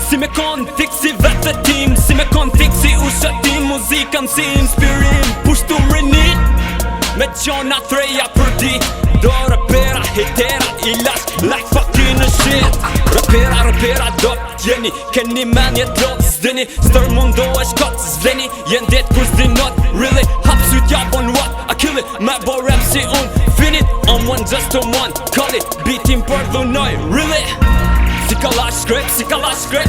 Si me kon fiksi vete tim, si me kon fiksi ushetim, muzikën si inspirim, pushtu mrinit me qona treja për dit. Do rapera, hitera, i lash like fucking shit. Rapera, do t'jeni, keni menje t'lot s'dini. Stër mundo e shkot s'vleni, jen det kur s'dinot. Really, hap syt jab on what, I kill it, me bo rap si un finit. I'm one just a one, call it, beatin për dhunoj. Really, si kalash skrep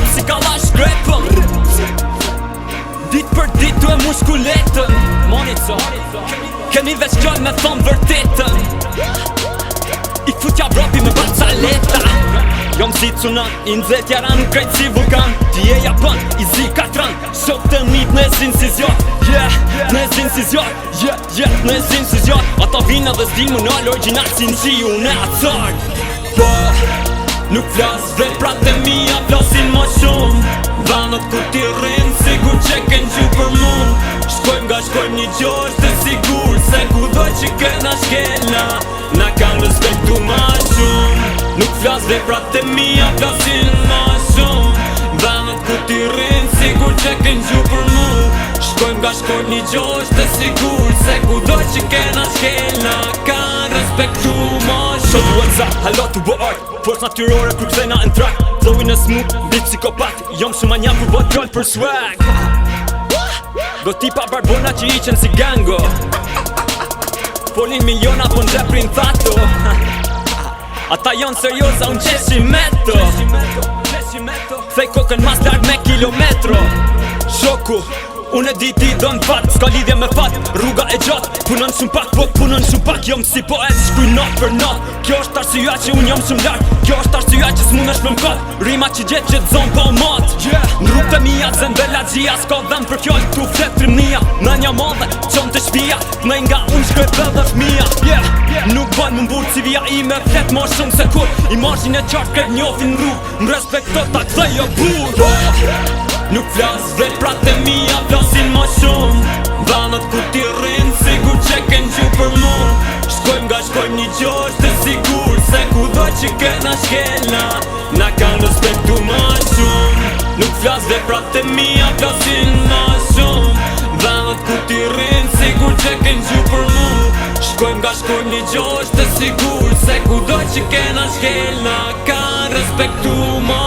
Dit për dit tu e muskuletën Monico, keni veç gjall me thon vërtetën. I futja bropi me barcaleta. Jom si tsunan, i nxet jaran krejt si vulkan. Ti e Japan, i zi katran, shok të mit në zincizjon. Në zincizjon, në zincizjon. Ata vina dhe s'din më nal original si në qiu në atar. Po, nuk flas veprat e mia, flasin ma shumë. Vanët ku ti rrin, sigur që ken gju për mun. Shkojmë një gjosh të sigur, se ku do që kena shkelna, na kanë respektu ma shumë. Nuk flas veprat e mia, flasin ma shumë. Vanët ku ti rrin, sigur që ken gju për mun. Shkojmë një gjosh të sigur, se ku do që kena shkelna, kanë respektu ma shumë. Show you what's up, halo të bo art, force natyrore kur kthena në track. Flowin e smooth, beat psikopat, jom shumë anja kur bot troll për swag. Do tipa barbona që iqen si gango, folin miliona po n'gjeprin thato. Ata jon serioza unë qeshi meto. Thej kokën mas larg me kilometro. Shoku, unë e di ti do n'fat, s'ka lidhje me fat. Rruga e gjatë, punon shumë pak, po punon shumë pak. Jom si poet, shkuj not për not. Kjo është arsyeja që unë jom shumë larg. Kjo është arsyeja që s'munesh me m'kat. Rima që gjet që t'zon po mat. N'rrugë të mija, zembela gjia, s'ka dhem për fjall t'u flet trimnia. Në një madhe, qon të shpia, t'nej nga unë shkret dhe fmija. Nuk ban më mburë si vija i me flet ma shumë se kur. Imazhin e qartë kret njofin rrugë, m'respekto ta kthej o bur. Nuk flas veprat e mia, flasin ma shumë. Vanët ku ti rrin, sigur që ken gju për mun. Shkojmë një gjosh të sigur, se ku do që kena shkelna, na kanë respektu ma shumë. Nuk flas veprat e mia, flasin ma shumë. Vanët ku ti rrin, sigur që ken gju për mun. Shkojmë një gjosh të sigur, se ku do që kena shkelna, kanë respektu ma